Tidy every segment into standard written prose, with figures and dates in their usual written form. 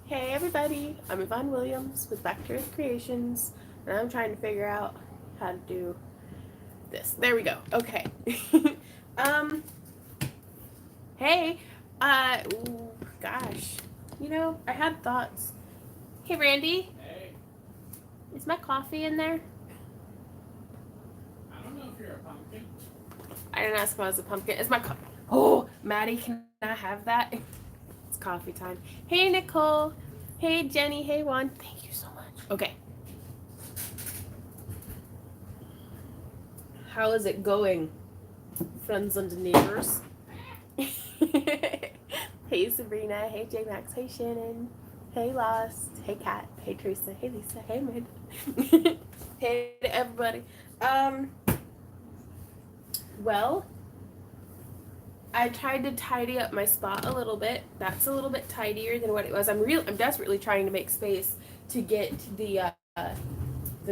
Hey everybody, I'm Yvonne Williams with Back to Earth Creations, and I'm trying to figure out how to do this. There we go. Okay. um, hey, ooh, gosh, I had thoughts. Hey Randy, Hey, is my coffee in there? I don't know if you're a pumpkin. I didn't ask if I was a pumpkin. Is my Oh, Maddie, can I have that? It's coffee time. Hey Nicole, hey Jenny, hey Juan. Thank you so much. Okay, how is it going, friends and neighbors? Hey Sabrina, hey J Max, hey Shannon, hey Lost, hey Kat, hey Teresa, hey Lisa, hey Mid. Hey to everybody. Um, well, I tried to tidy up my spot a little bit. That's a little bit tidier than what it was. I'm desperately trying to make space to get the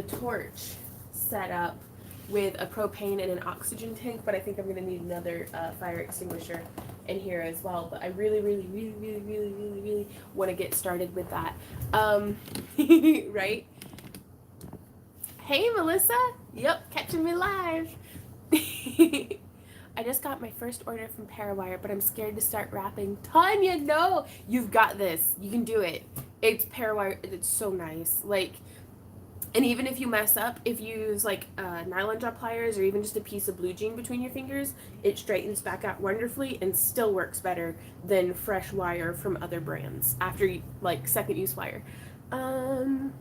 torch set up with a propane and an oxygen tank, but I think I'm going to need another fire extinguisher in here as well. But I really want to get started with that. Right? Hey, Melissa. Yep, catching me live. I just got my first order from Parawire, but I'm scared to start wrapping. Tanya, no! You've got this. You can do it. It's Parawire. It's so nice. Like, and even if you mess up, if you use like nylon drop pliers or even just a piece of blue jean between your fingers, it straightens back out wonderfully and still works better than fresh wire from other brands after like second use wire. Um,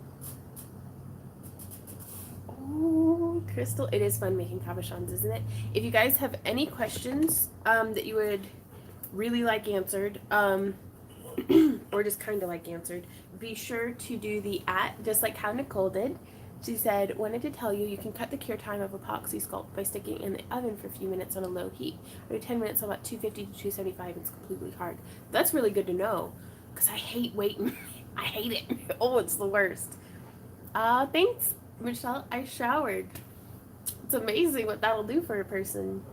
oh, Crystal, it is fun making cabochons, isn't it? If you guys have any questions that you would really like answered, or just kind of like answered, be sure to do the @ just like how Nicole did. She said, wanted to tell you, you can cut the cure time of epoxy sculpt by sticking it in the oven for a few minutes on a low heat. Every 10 minutes on about 250 to 275, it's completely hard. That's really good to know, because I hate waiting. I hate it. Oh, it's the worst. Thanks, Michelle. I showered. It's amazing what that'll do for a person.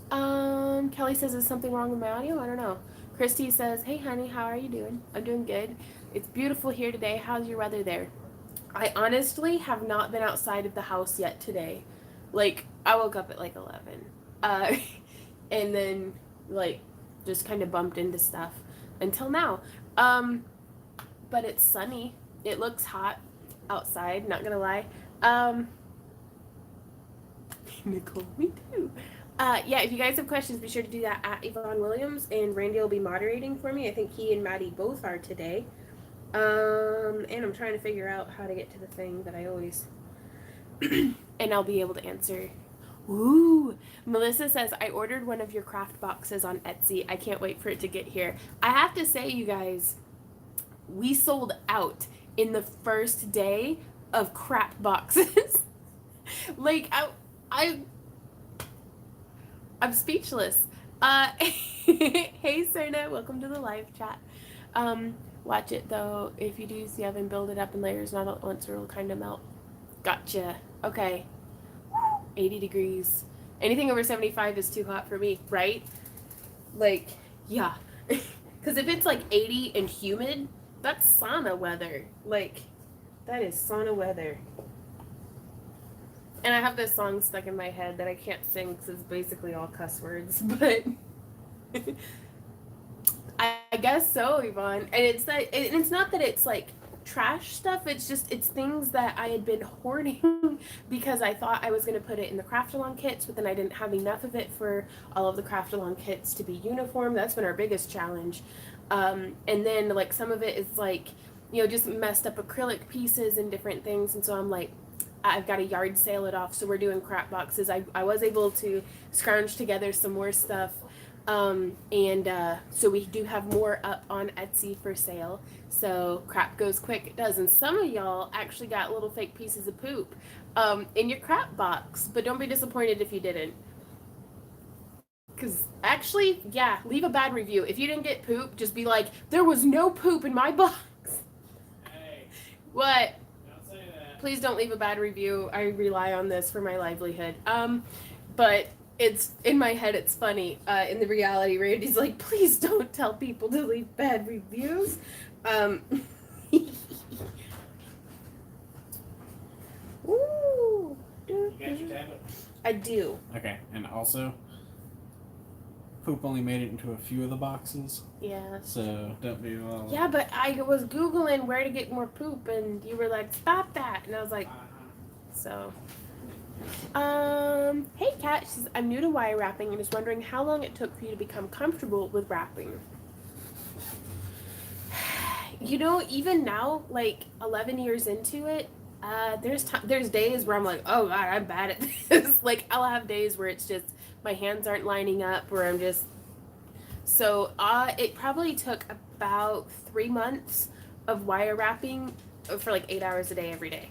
Kelly says, is something wrong with my audio? I don't know. Christy says, hey honey, how are you doing? I'm doing good. It's beautiful here today. How's your weather there? I honestly have not been outside of the house yet today. Like, I woke up at like 11. Uh, and then, like, just kind of bumped into stuff until now. Um, but it's sunny. It looks hot outside, not gonna lie. Um, Nicole, me too. Yeah, if you guys have questions, be sure to do that @ Yvonne Williams, and Randy will be moderating for me. I think he and Maddie both are today. And I'm trying to figure out how to get to the thing that I always, and I'll be able to answer. Ooh, Melissa says, I ordered one of your craft boxes on Etsy. I can't wait for it to get here. I have to say, you guys, we sold out in the first day of crap boxes. Like, I I'm speechless. Hey Serna, welcome to the live chat. Watch it though. If you do use the oven, build it up in layers, not at once, or it'll kind of melt. Gotcha. Okay. 80 degrees. Anything over 75 is too hot for me, right? Like, yeah. Because if it's like 80 and humid, that's sauna weather. Like, that is sauna weather. And I have this song stuck in my head that I can't sing because it's basically all cuss words, but I guess so, Yvonne. And it's not that it's like trash stuff. It's things that I had been hoarding because I thought I was going to put it in the craft along kits, but then I didn't have enough of it for all of the craft along kits to be uniform. That's been our biggest challenge. And then like some of it is like, just messed up acrylic pieces and different things. And so I'm like, I've got to yard sale it off. So we're doing crap boxes. I was able to scrounge together some more stuff. So we do have more up on Etsy for sale. So crap goes quick, it does. And some of y'all actually got little fake pieces of poop in your crap box, but don't be disappointed if you didn't. Because actually, yeah, leave a bad review. If you didn't get poop, just be like, there was no poop in my box. Hey, What? don't say that. Please don't leave a bad review. I rely on this for my livelihood. But It's in my head. It's funny. In the reality, Randy's like, please don't tell people to leave bad reviews. Ooh. You got your tablet? I do. Okay, and also, poop only made it into a few of the boxes, Yeah. so don't be all. Yeah, but I was Googling where to get more poop, and you were like, stop that. And I was like, so. Hey Kat, she says, I'm new to wire wrapping and is wondering how long it took for you to become comfortable with wrapping. You know, even now, like 11 years into it, there's days where I'm like, oh God, I'm bad at this. Like I'll have days where it's just my hands aren't lining up, where I'm just. So it probably took about 3 months of wire wrapping for like 8 hours a day every day.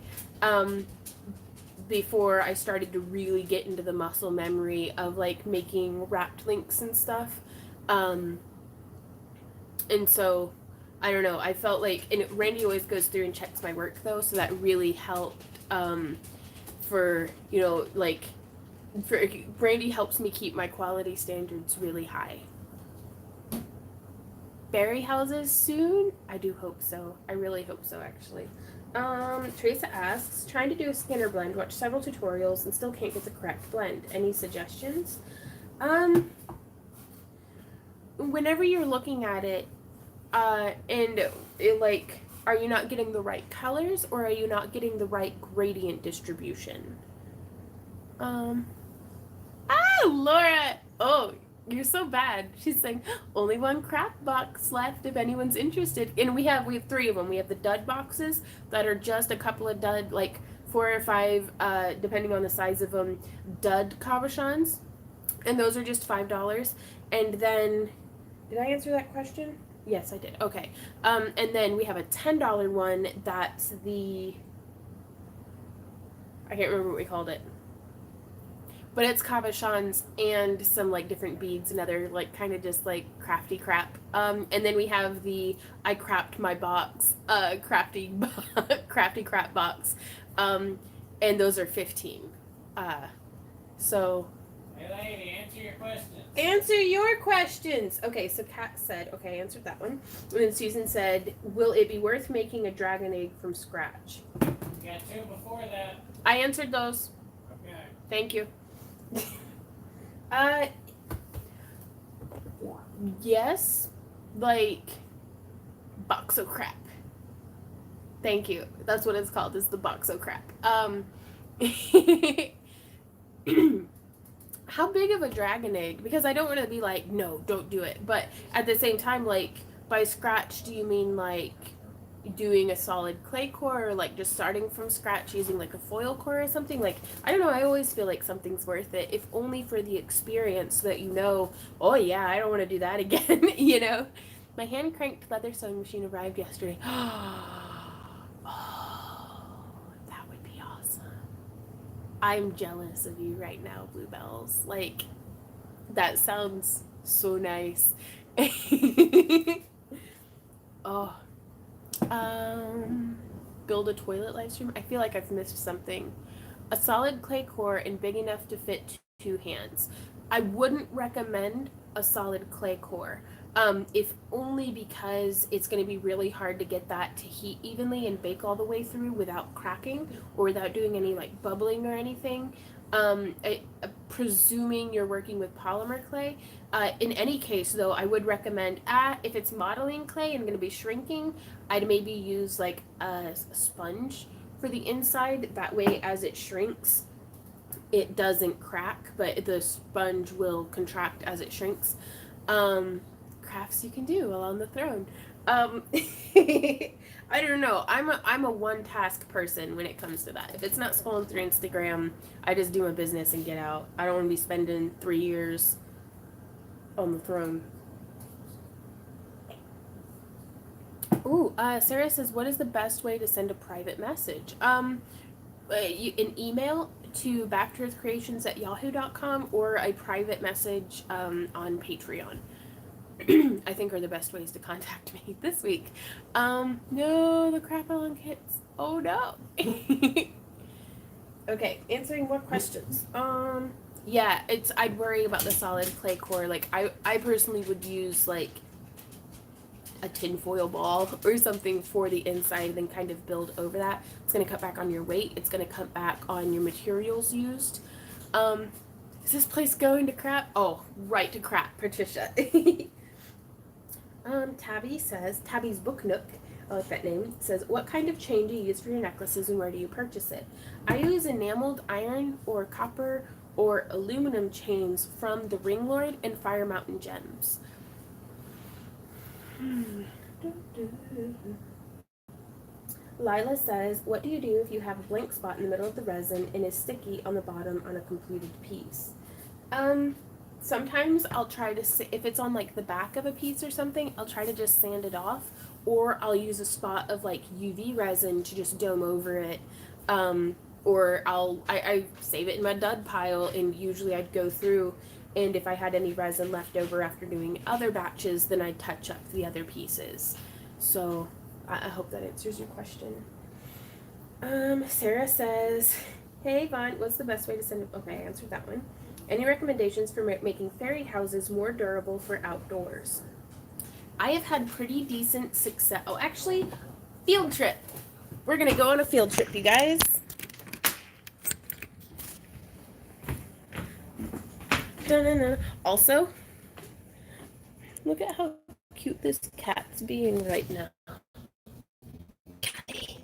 Before I started to really get into the muscle memory of like making wrapped links and stuff. And so I don't know, I felt like, and Randy always goes through and checks my work though, so that really helped for, you know, like for Randy helps me keep my quality standards really high. Berry houses soon? I do hope so. I really hope so actually. Teresa asks, trying to do a Skinner blend, watch several tutorials and still can't get the correct blend. Any suggestions? Whenever you're looking at it, and it, like, are you not getting the right colors or are you not getting the right gradient distribution? Laura! Oh, you're so bad. She's saying, only one craft box left if anyone's interested. And we have 3 of them. We have the dud boxes that are just a couple of dud, like 4 or 5, depending on the size of them, dud cabochons. And those are just $5. And then, did I answer that question? Yes, I did. Okay. And then we have a $10 one that's I can't remember what we called it. But it's cabochons and some like different beads and other like kind of just like crafty crap. And then we have the I crapped my box, crafty crap box. And those are 15. So Hey lady, answer your questions. answer your questions. Okay, so Kat said, okay, I answered that one. And then Susan said, will it be worth making a dragon egg from scratch? You got 2 before that. I answered those. Okay. Thank you. Yes, like box of crap. Thank you. That's what it's called, is the box of crap. How big of a dragon egg? Because I don't want to be like, no, don't do it. But at the same time, like, by scratch, do you mean like doing a solid clay core, or like just starting from scratch using like a foil core or something? Like, I don't know, I always feel like something's worth it, if only for the experience, so that you know, oh yeah, I don't want to do that again. You know, my hand cranked leather sewing machine arrived yesterday. Oh, that would be awesome. I'm jealous of you right now, Bluebells. Like, that sounds so nice. Oh, build a toilet live stream. I feel like I've missed something. A solid clay core and big enough to fit 2 hands. I wouldn't recommend a solid clay core, if only because it's going to be really hard to get that to heat evenly and bake all the way through without cracking or without doing any like bubbling or anything. Presuming you're working with polymer clay. In any case, though, I would recommend, if it's modeling clay and going to be shrinking, I'd maybe use like a sponge for the inside. That way, as it shrinks, it doesn't crack, but the sponge will contract as it shrinks. Crafts you can do while on the throne. I don't know. I'm a one task person when it comes to that. If it's not scrolling through Instagram, I just do my business and get out. I don't want to be spending 3 years on the throne. Ooh, Sarah says, what is the best way to send a private message? An email to backtooearthcreations@yahoo.com or a private message on Patreon. I think are the best ways to contact me this week. No, the crap on kits. Oh no. Okay, answering more questions. Yeah, I'd worry about the solid clay core. Like I personally would use like a tinfoil ball or something for the inside, then kind of build over that. It's going to cut back on your weight. It's going to cut back on your materials used. Is this place going to crap? Oh, right to crap, Patricia. Tabby's Book Nook, I like that name, says, what kind of chain do you use for your necklaces and where do you purchase it? I use enameled iron or copper or aluminum chains from the Ring Lord and Fire Mountain Gems. Lila says, what do you do if you have a blank spot in the middle of the resin and is sticky on the bottom on a completed piece? Sometimes I'll try to, if it's on like the back of a piece or something, I'll try to just sand it off, or I'll use a spot of like UV resin to just dome over it. Or I save it in my dud pile, and usually I'd go through, and if I had any resin left over after doing other batches, then I'd touch up the other pieces. So I hope that answers your question. Sarah says, hey Vaughn, what's the best way to send, okay, I answered that one. Any recommendations for making fairy houses more durable for outdoors? I have had pretty decent success. Oh, actually, field trip. We're going to go on a field trip, you guys. Da-na-na. Also, look at how cute this cat's being right now. Catty.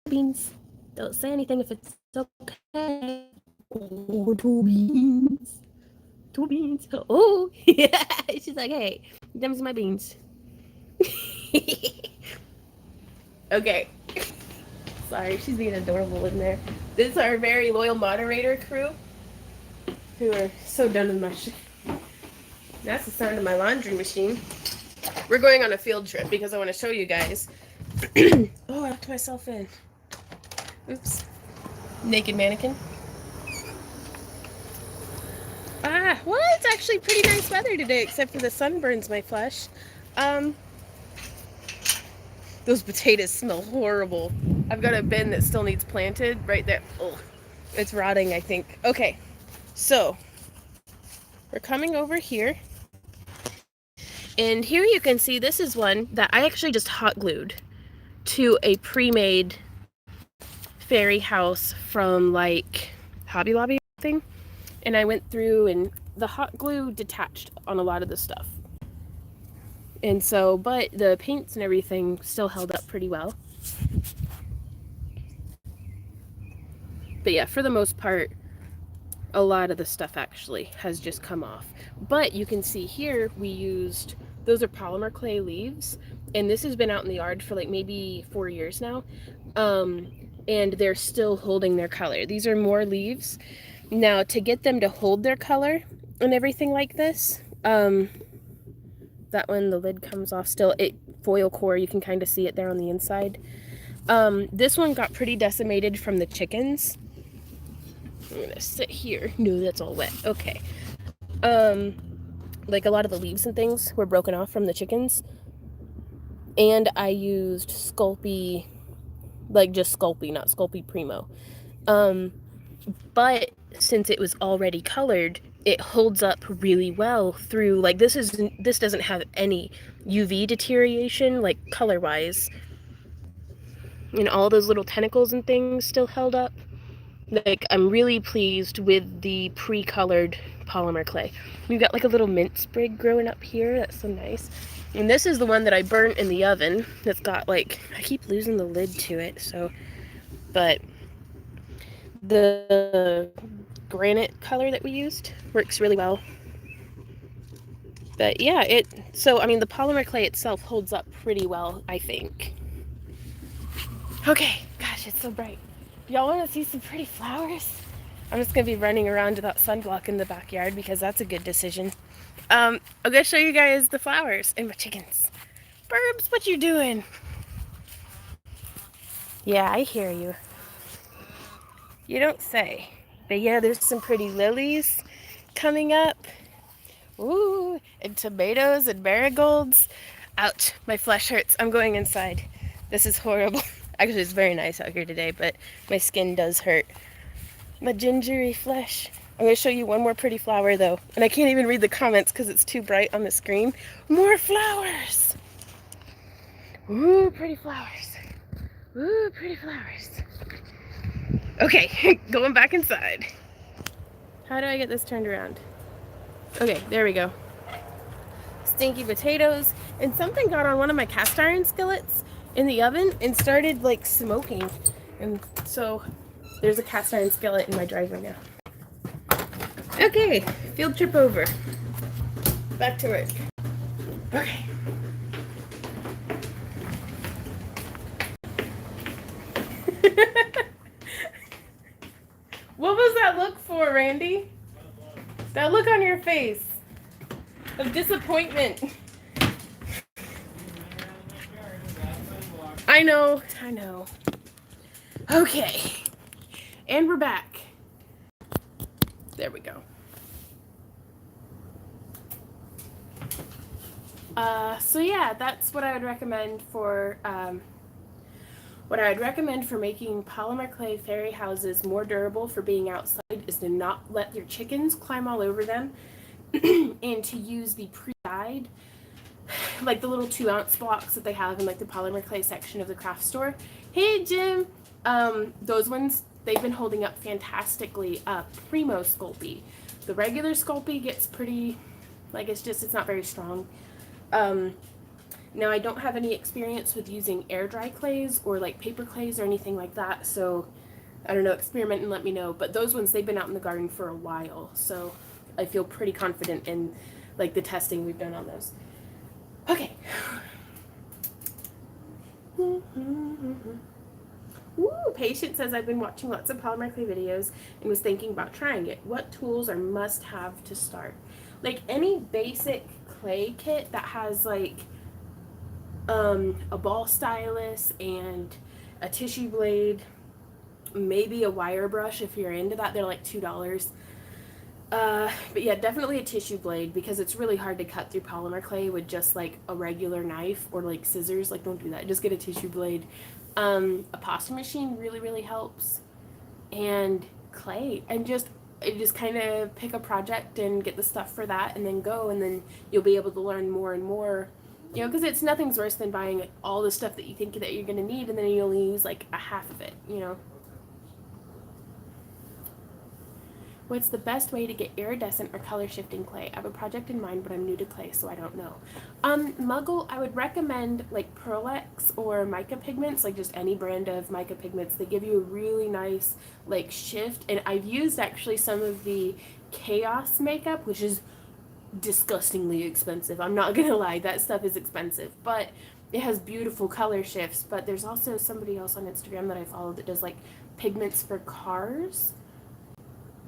Beans. Don't say anything if it's okay. Oh, two beans. Two beans. Oh, yeah. She's like, hey, them's my beans. Okay. Sorry, she's being adorable in there. This is our very loyal moderator crew who are so done with my shit. That's the sound of my laundry machine. We're going on a field trip because I want to show you guys. Oh, I locked myself in. Oops. Naked mannequin. Well, it's actually pretty nice weather today, except for the sun burns my flesh. Those potatoes smell horrible. I've got a bin that still needs planted right there. Oh, it's rotting, I think. Okay, so we're coming over here. And here you can see this is one that I actually just hot glued to a pre-made fairy house from like Hobby Lobby thing. And I went through and the hot glue detached on a lot of the stuff. And so, but the paints and everything still held up pretty well. But yeah, for the most part, a lot of the stuff actually has just come off. But you can see here, we used, those are polymer clay leaves. And this has been out in the yard for like maybe 4 years now. And they're still holding their color. These are more leaves. Now, to get them to hold their color and everything like this, that one, the lid comes off still. Foil core, you can kind of see it there on the inside. This one got pretty decimated from the chickens. I'm gonna sit here. No, that's all wet. Okay. Like a lot of the leaves and things were broken off from the chickens. And I used Sculpey, like just Sculpey, not Sculpey Primo. But since it was already colored, it holds up really well through, like this doesn't have any UV deterioration, like color wise. And all those little tentacles and things still held up. Like, I'm really pleased with the pre-colored polymer clay. We've got like a little mint sprig growing up here. That's so nice. And this is the one that I burnt in the oven. That's got like, I keep losing the lid to it, so, but the granite color that we used works really well. But yeah, so I mean the polymer clay itself holds up pretty well, I think. Okay, gosh, it's so bright. Y'all want to see some pretty flowers? I'm just gonna be running around without sunblock in the backyard because that's a good decision. I'm gonna show you guys the flowers and my chickens. Burbs, what you doing? Yeah, I hear you. You don't say. But yeah, there's some pretty lilies coming up. Ooh, and tomatoes and marigolds. Ouch, my flesh hurts. I'm going inside. This is horrible. Actually, it's very nice out here today, but my skin does hurt. My gingery flesh. I'm going to show you one more pretty flower, though. And I can't even read the comments because it's too bright on the screen. More flowers! Ooh, pretty flowers. Ooh, pretty flowers. Okay, going back inside. How do I get this turned around? Okay, there we go. Stinky potatoes. And something got on one of my cast iron skillets in the oven and started, like, smoking. And so there's a cast iron skillet in my driveway now. Okay, field trip over. Back to work. Okay. What was that look for, Randy? That look on your face of disappointment. I know. Okay. And we're back. There we go. So yeah, that's what I would recommend for making polymer clay fairy houses more durable for being outside is to not let your chickens climb all over them and to use the pre-dyed, like the little 2-ounce blocks that they have in like the polymer clay section of the craft store. Hey Jim! Those ones, they've been holding up fantastically. Primo Sculpey. The regular Sculpey gets pretty, like it's not very strong. Now I don't have any experience with using air dry clays or like paper clays or anything like that, so I don't know, experiment and let me know. But those ones, they've been out in the garden for a while, so I feel pretty confident in like the testing we've done on those. Okay. Ooh, Patient says, I've been watching lots of polymer clay videos and was thinking about trying it. What tools are must have to start? Like any basic clay kit that has like a ball stylus and a tissue blade, maybe a wire brush if you're into that. They're like $2. But yeah, definitely a tissue blade because it's really hard to cut through polymer clay with just like a regular knife or like scissors. Like, don't do that. Just get a tissue blade. A pasta machine really helps, and clay, and just kind of pick a project and get the stuff for that and then go, and then you'll be able to learn more and more, you know, because it's nothing's worse than buying all the stuff that you think that you're going to need and then you only use like a half of it, you know. What's the best way to get iridescent or color shifting clay? I have a project in mind, but I'm new to clay, so I don't know. Muggle, I would recommend like Pearlex or mica pigments, like just any brand of mica pigments. They give you a really nice like shift, and I've used actually some of the Chaos makeup, which is disgustingly expensive. I'm not gonna lie, that stuff is expensive, but it has beautiful color shifts. But there's also somebody else on Instagram that I follow that does like pigments for cars.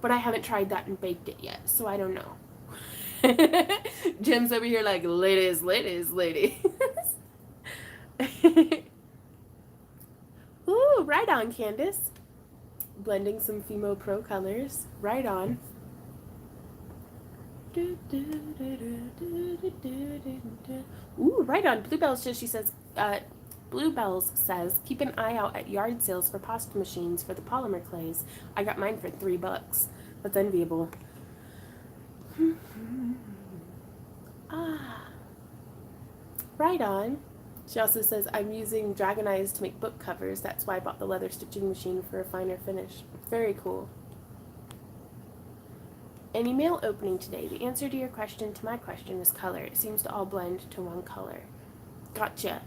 But I haven't tried that and baked it yet, so I don't know. Jim's over here like, ladies. Ooh, right on, Candace. Blending some Fimo Pro colors. Right on. Ooh, right on. Bluebells says, keep an eye out at yard sales for pasta machines for the polymer clays. I got mine for $3. That's enviable. Right on. She also says, I'm using Dragon Eyes to make book covers. That's why I bought the leather stitching machine for a finer finish. Very cool. Any mail opening today? The answer to your question to my question is color. It seems to all blend to one color. Gotcha.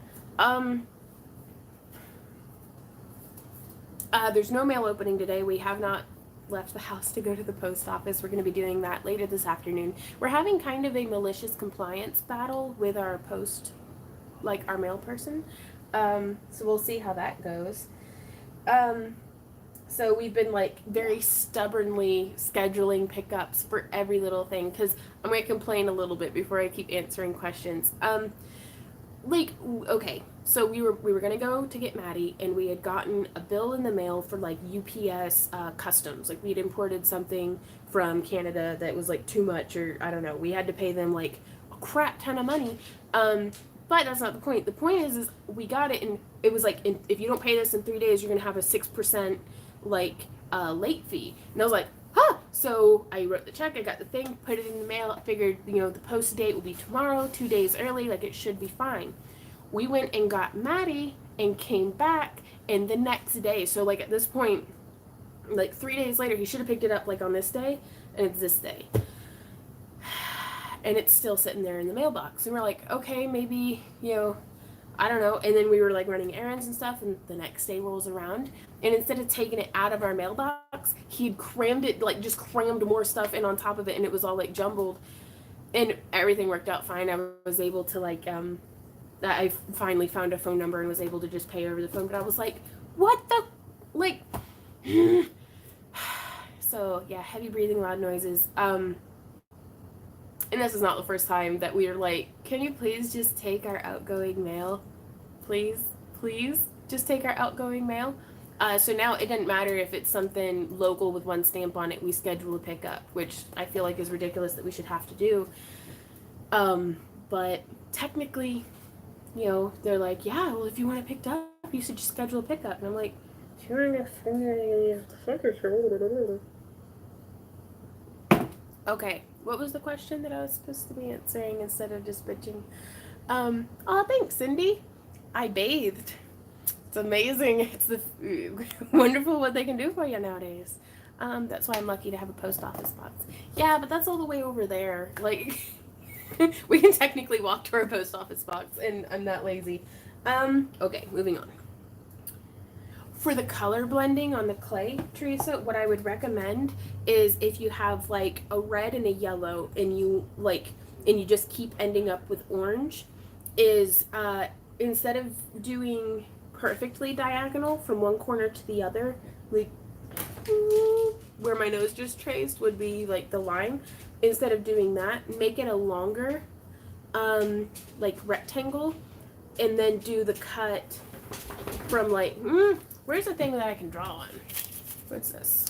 There's no mail opening today. We have not left the house to go to the post office. We're going to be doing that later this afternoon. We're having kind of a malicious compliance battle with our our mail person. So we'll see how that goes. So we've been like very stubbornly scheduling pickups for every little thing, because I'm going to complain a little bit before I keep answering questions. Okay, so we were gonna go to get Maddie, and we had gotten a bill in the mail for like UPS customs. Like we'd imported something from Canada that was like too much, or I don't know. We had to pay them like a crap ton of money. But that's not the point. The point is we got it, and it was like, if you don't pay this in 3 days, you're gonna have a 6% like late fee. And I was like, huh. So I wrote the check, I got the thing, put it in the mail. I figured, the post date will be tomorrow, 2 days early, like it should be fine. We went and got Maddie and came back, and the next day, so like at this point, like 3 days later, he should have picked it up like on this day, and it's this day. And it's still sitting there in the mailbox. And we're like, okay, maybe, I don't know. And then we were like running errands and stuff, and the next day rolls around, and instead of taking it out of our mailbox, he'd crammed it, like just crammed more stuff in on top of it, and it was all like jumbled. And everything worked out fine. I was able to like I finally found a phone number and was able to just pay over the phone. But I was like, what the, like, so yeah, heavy breathing, loud noises. And this is not the first time that we are like, can you please just take our outgoing mail? Please, just take our outgoing mail. So now it doesn't matter if it's something local with one stamp on it, we schedule a pickup, which I feel like is ridiculous that we should have to do. But technically, they're like, yeah, well, if you want it picked up, you should just schedule a pickup. And I'm like, okay, what was the question that I was supposed to be answering instead of just bitching? Oh, thanks, Cindy. I bathed. It's amazing. It's wonderful what they can do for you nowadays. That's why I'm lucky to have a post office box. Yeah, but that's all the way over there. Like, we can technically walk to our post office box, and I'm not lazy. Okay, moving on. For the color blending on the clay, Teresa, what I would recommend is if you have like a red and a yellow, and you just keep ending up with orange, is instead of doing perfectly diagonal from one corner to the other, like where my nose just traced would be like the line, instead of doing that, make it a longer like rectangle, and then do the cut from like where's the thing that I can draw on? What's this?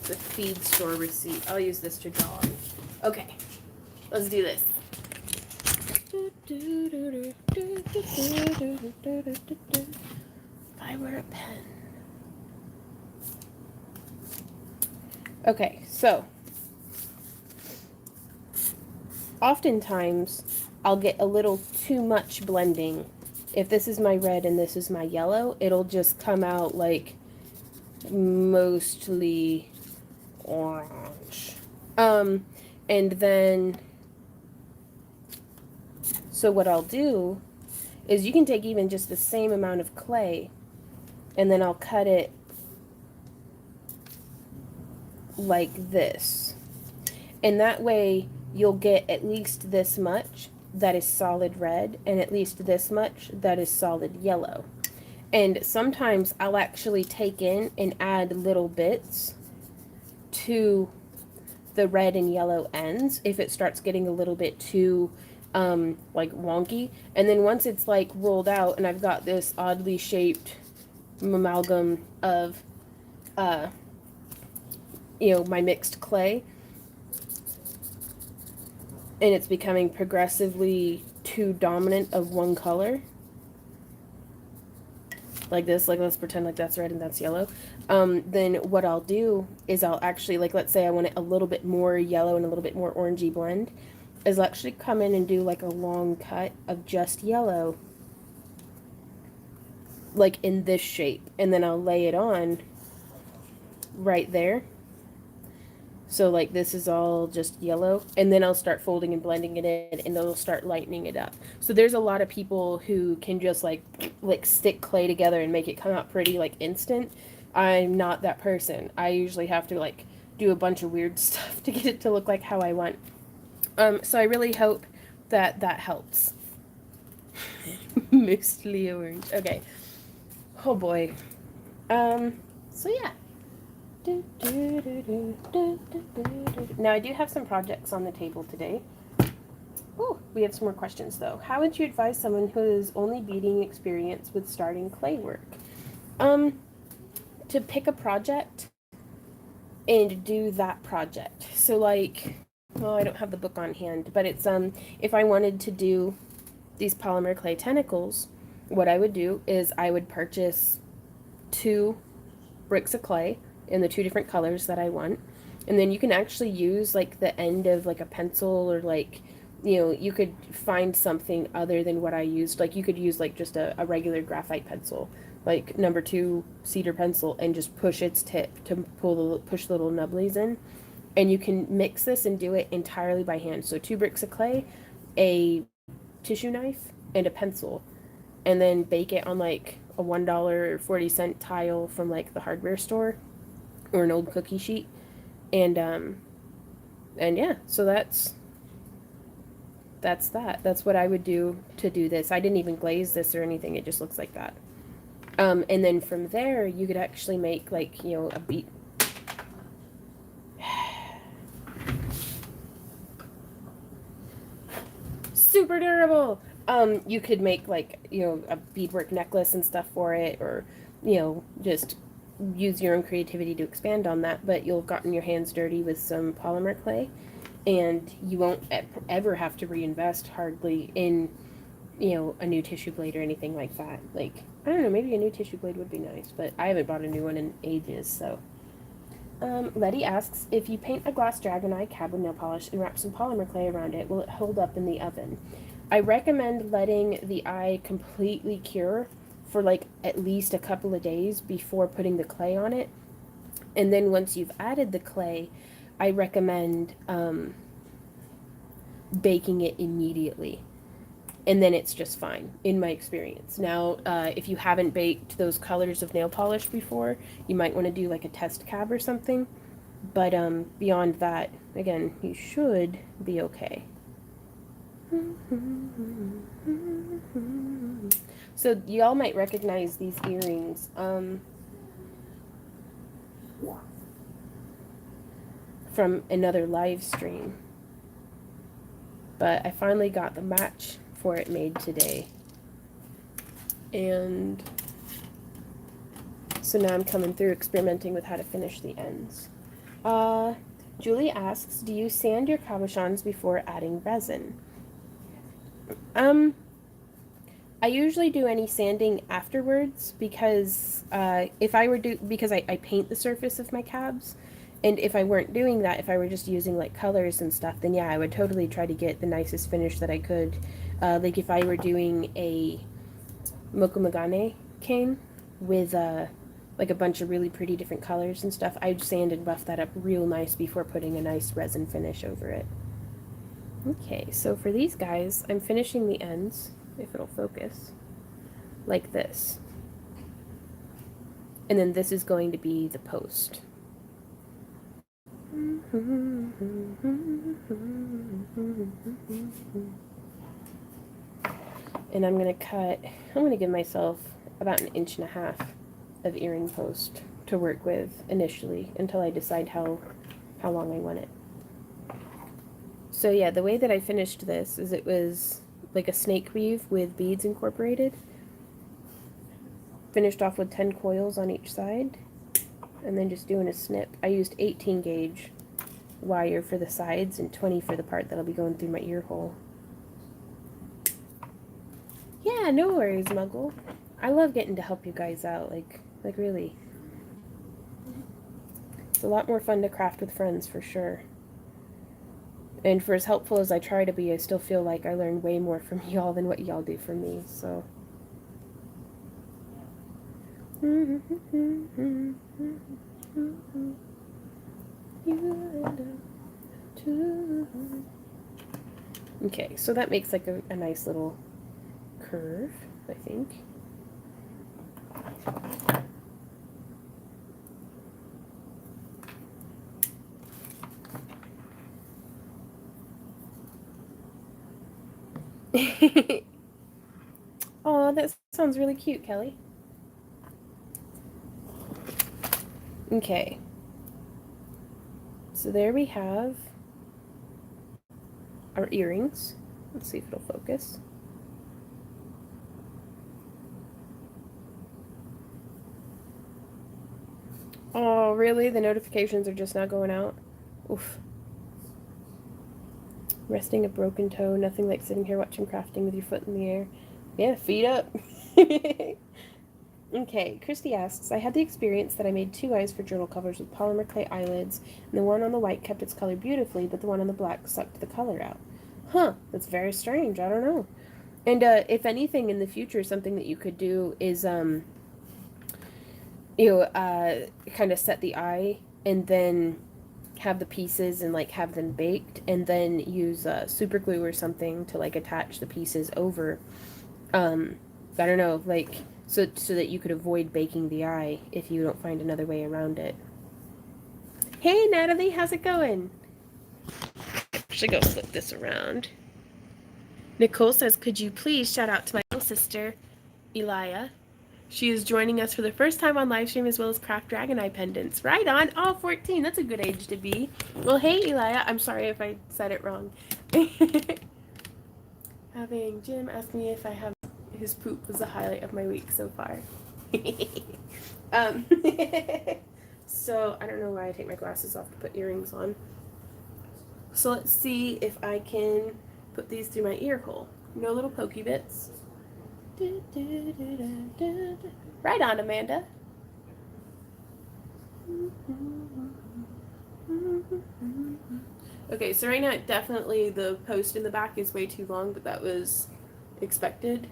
The feed store receipt. I'll use this to draw on. Okay, let's do this. If I were a pen. Okay, so oftentimes I'll get a little too much blending. If this is my red and this is my yellow, it'll just come out like mostly orange. And then, so what I'll do is you can take even just the same amount of clay, and then I'll cut it like this. And that way you'll get at least this much that is solid red, and at least this much that is solid yellow. And sometimes I'll actually take in and add little bits to the red and yellow ends if it starts getting a little bit too like wonky. And then once it's like rolled out and I've got this oddly shaped amalgam of my mixed clay, and it's becoming progressively too dominant of one color, like this, like let's pretend like that's red and that's yellow, then what I'll do is I'll actually, like, let's say I want it a little bit more yellow and a little bit more orangey blend, is I'll actually come in and do like a long cut of just yellow, like in this shape, and then I'll lay it on right there. So like this is all just yellow, and then I'll start folding and blending it in, and it'll start lightening it up. So there's a lot of people who can just like stick clay together and make it come out pretty like instant. I'm not that person. I usually have to like do a bunch of weird stuff to get it to look like how I want. So I really hope that that helps. Mostly orange. Okay. Oh boy. So yeah. Now I do have some projects on the table today. Oh, we have some more questions though. How would you advise someone who has only beading experience with starting clay work? To pick a project and do that project. So like, well, I don't have the book on hand, but it's if I wanted to do these polymer clay tentacles, what I would do is I would purchase 2 bricks of clay in the 2 different colors that I want. And then you can actually use like the end of like a pencil, or like, you could find something other than what I used. Like you could use like just a regular graphite pencil, like number 2 cedar pencil, and just push its tip to push the little nubblies in. And you can mix this and do it entirely by hand. So 2 bricks of clay, a tissue knife, and a pencil, and then bake it on like a $1.40 tile from like the hardware store, or an old cookie sheet. And yeah, so that's what I would do to do this. I didn't even glaze this or anything, it just looks like that. And then from there you could actually make like, a bead. Super durable. You could make like, a beadwork necklace and stuff for it, or, just use your own creativity to expand on that, but you'll have gotten your hands dirty with some polymer clay, and you won't ever have to reinvest hardly in, a new tissue blade or anything like that. Like, I don't know, maybe a new tissue blade would be nice, but I haven't bought a new one in ages, so. Letty asks, if you paint a glass dragon eye cab with nail polish and wrap some polymer clay around it, will it hold up in the oven? I recommend letting the eye completely cure for like at least a couple of days before putting the clay on it. And then once you've added the clay, I recommend baking it immediately. And then it's just fine, in my experience. Now, if you haven't baked those colors of nail polish before, you might want to do like a test cab or something. But beyond that, again, you should be okay. So y'all might recognize these earrings from another live stream. But I finally got the match for it made today. And so now I'm coming through experimenting with how to finish the ends. Julie asks, do you sand your cabochons before adding resin? I usually do any sanding afterwards, because because I paint the surface of my cabs. And if I weren't doing that, if I were just using like colors and stuff, then yeah, I would totally try to get the nicest finish that I could. Like if I were doing a Mokumagane cane with like a bunch of really pretty different colors and stuff, I'd sand and buff that up real nice before putting a nice resin finish over it. Okay, so for these guys, I'm finishing the ends, if it'll focus, like this. And then this is going to be the post. And I'm going to give myself about 1.5 inches of earring post to work with initially, until I decide how long I want it. So yeah, the way that I finished this is it was like a snake weave with beads incorporated. Finished off with 10 coils on each side, and then just doing a snip. I used 18 gauge wire for the sides and 20 for the part that'll be going through my ear hole. Yeah, no worries, Muggle. I love getting to help you guys out, like really. It's a lot more fun to craft with friends, for sure. And for as helpful as I try to be, I still feel like I learn way more from y'all than what y'all do for me, so. Okay, so that makes like a nice little curve, I think. Oh, that sounds really cute, Kelly. Okay. So there we have our earrings. Let's see if it'll focus. Oh, really? The notifications are just not going out? Oof. Resting a broken toe, nothing like sitting here watching crafting with your foot in the air. Yeah, feet up. Okay, Christy asks, I had the experience that I made 2 eyes for journal covers with polymer clay eyelids, and the one on the white kept its color beautifully, but the one on the black sucked the color out. Huh, that's very strange. I don't know. And if anything, in the future, something that you could do is, kind of set the eye and then have the pieces and like have them baked, and then use super glue or something to like attach the pieces over. I don't know, like so that you could avoid baking the eye if you don't find another way around it. Hey Natalie, how's it going? I should go flip this around. Nicole says, could you please shout out to my little sister, Elia? She is joining us for the first time on live stream as well as craft dragon eye pendants. Right on. Oh, 14. That's a good age to be. Well, hey, Elia. I'm sorry if I said it wrong. Having Jim ask me if I have his poop was the highlight of my week so far. um, so I don't know why I take my glasses off to put earrings on. So let's see if I can put these through my ear hole. No little pokey bits. Right on, Amanda. Okay, so right now definitely the post in the back is way too long, but that was expected.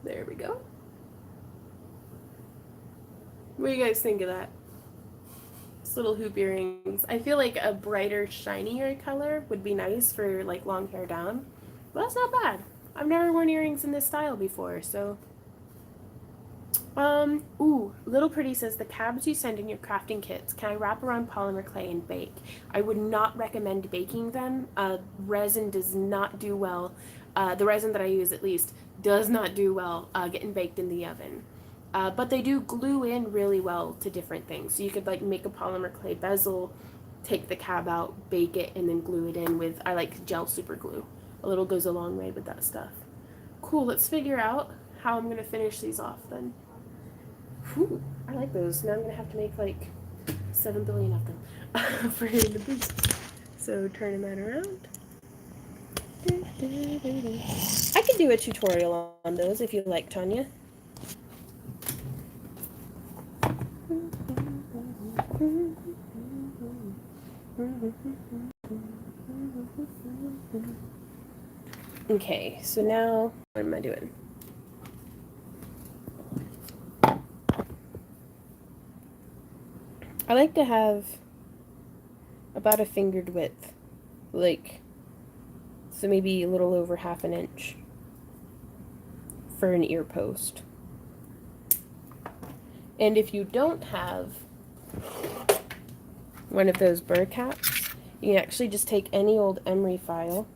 There we go. What do you guys think of that? This little hoop earrings. I feel like a brighter, shinier color would be nice for like long hair down. But that's not bad. I've never worn earrings in this style before, so. Ooh, Little Pretty says, the cabs you send in your crafting kits, can I wrap around polymer clay and bake? I would not recommend baking them. Resin does not do well. The resin that I use, at least, does not do well getting baked in the oven. But they do glue in really well to different things. So you could like make a polymer clay bezel, take the cab out, bake it, and then glue it in with, I like gel super glue. A little goes a long way with that stuff. Cool, let's figure out how I'm going to finish these off then. Whew, I like those. Now I'm going to have to make like 7 billion of them for the booth. So turning that around. I could do a tutorial on those if you like, Tanya. Okay, so now what am I doing? I like to have about a fingered width, like, so maybe a little over half an inch for an ear post. And if you don't have one of those burr caps, you can actually just take any old emery file.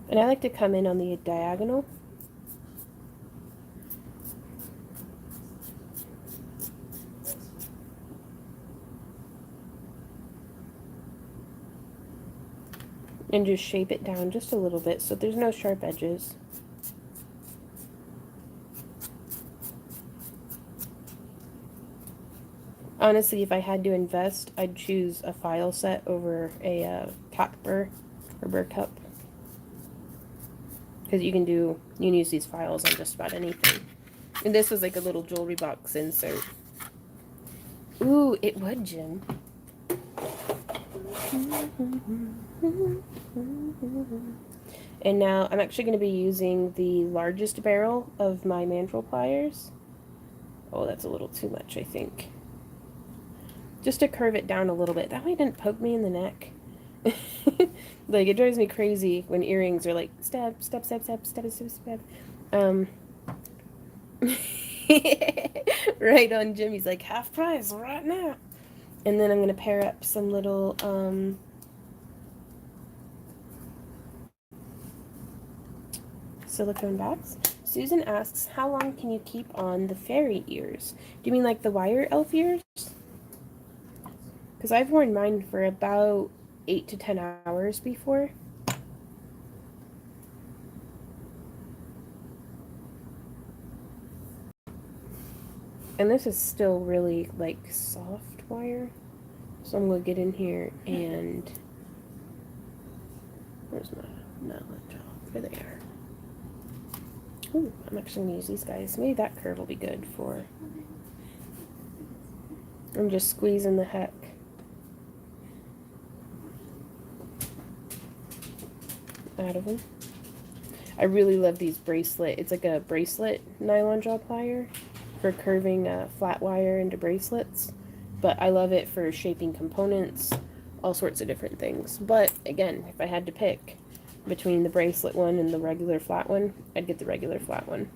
And I like to come in on the diagonal. And just shape it down just a little bit so there's no sharp edges. Honestly, if I had to invest, I'd choose a file set over a cap burr or burr cup. Because you can use these files on just about anything. And this was like a little jewelry box insert. Ooh, it would, Jim. And now I'm actually going to be using the largest barrel of my mandrel pliers. Oh, that's a little too much, I think. Just to curve it down a little bit. That way it didn't poke me in the neck. Like, it drives me crazy when earrings are like, stab, stab, stab, stab, stab, stab, stab. Right on, Jimmy's like, half price right now. And then I'm going to pair up some little, silicone bags. Susan asks, how long can you keep on the fairy ears? Do you mean like the wire elf ears? Because I've worn mine for about 8 to 10 hours before. And this is still really like soft wire. So I'm going to get in here and... Where's my nylon gel? There they are. Ooh, I'm actually going to use these guys. Maybe that curve will be good for... I'm just squeezing the heck out of them. I really love these bracelet. It's like a bracelet nylon gel plier for curving flat wire into bracelets. But I love it for shaping components, all sorts of different things. But again, if I had to pick between the bracelet one and the regular flat one, I'd get the regular flat one.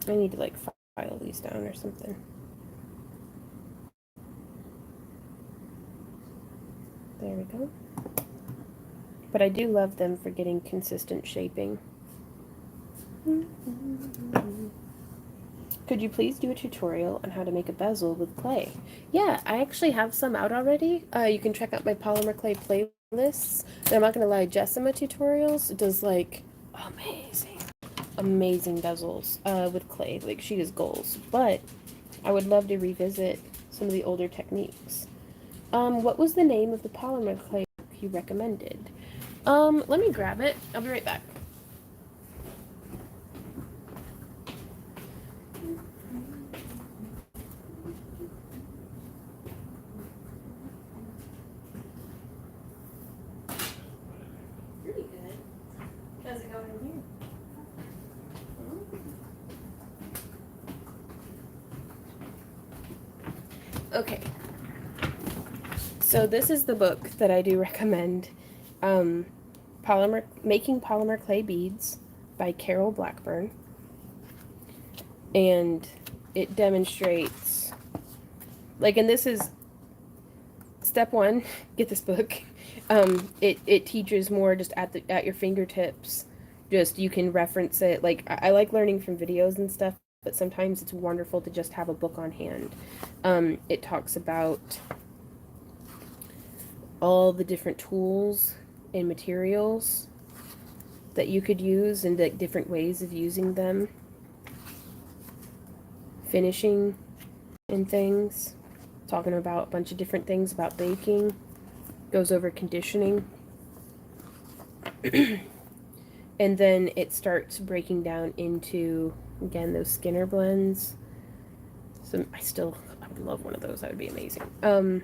I need to like file these down or something. There we go. But I do love them for getting consistent shaping. Could you please do a tutorial on how to make a bezel with clay? Yeah, I actually have some out already. You can check out my polymer clay playlists. And I'm not gonna lie, Jessima tutorials does like amazing bezels with clay. Like she does goals. But I would love to revisit some of the older techniques. What was the name of the polymer clay you recommended? Let me grab it. I'll be right back. Pretty good. How's it going in here? Okay. So this is the book that I do recommend. Making Polymer Clay Beads by Carol Blackburn. And it demonstrates, like, and this is step one, get this book. It teaches more just at your fingertips. Just you can reference it. Like I like learning from videos and stuff, but sometimes it's wonderful to just have a book on hand. It talks about all the different tools and materials that you could use and the different ways of using them. Finishing and things. Talking about a bunch of different things about baking. Goes over conditioning. And then it starts breaking down into, again, those Skinner blends. So I would love one of those. That would be amazing.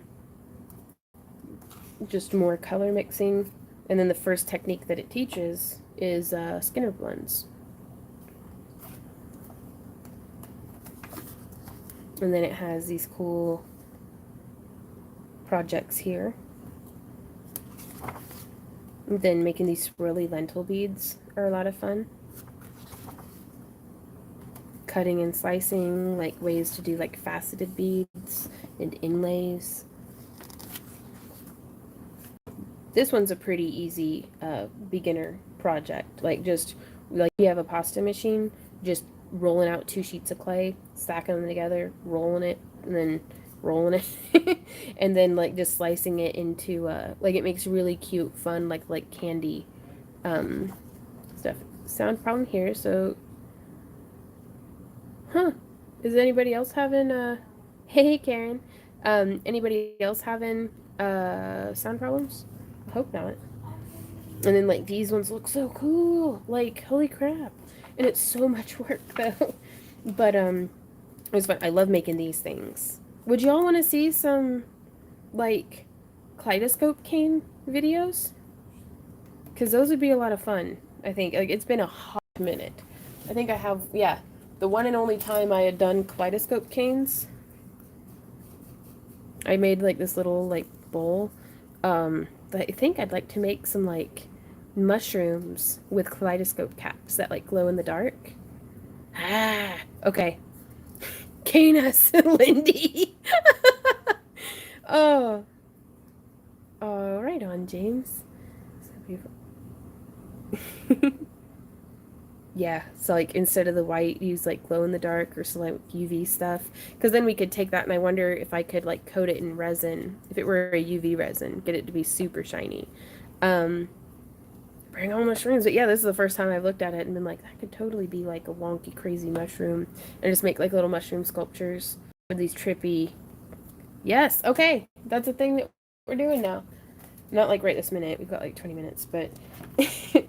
Just more color mixing. And then the first technique that it teaches is Skinner blends. And then it has these cool projects here. And then making these swirly lentil beads are a lot of fun. Cutting and slicing, like ways to do like faceted beads and inlays. This one's a pretty easy beginner project. Like just like you have a pasta machine, just rolling out 2 sheets of clay, stacking them together, rolling it, and then rolling it, and then like just slicing it into like it makes really cute, fun like candy stuff. Sound problem here, so is anybody else having hey Karen, anybody else having sound problems? I hope not. And then like these ones look so cool, like holy crap, and it's so much work though. But it was fun. I love making these things. Would y'all want to see some like kaleidoscope cane videos? Because those would be a lot of fun. I think like it's been a hot minute. I think I have, yeah, the one and only time I had done kaleidoscope canes. I made like this little like bowl. But I think I'd like to make some like mushrooms with kaleidoscope caps that like glow in the dark. Okay. Cane us, Lindy. Oh. Oh, right on, James. So beautiful. Yeah, so like instead of the white, use like glow in the dark or some like UV stuff. Because then we could take that and I wonder if I could like coat it in resin. If it were a UV resin, get it to be super shiny. bring on mushrooms. But yeah, this is the first time I've looked at it and been like, that could totally be like a wonky, crazy mushroom. And just make like little mushroom sculptures with these trippy. Yes, okay. That's a thing that we're doing now. Not like right this minute. We've got like 20 minutes, but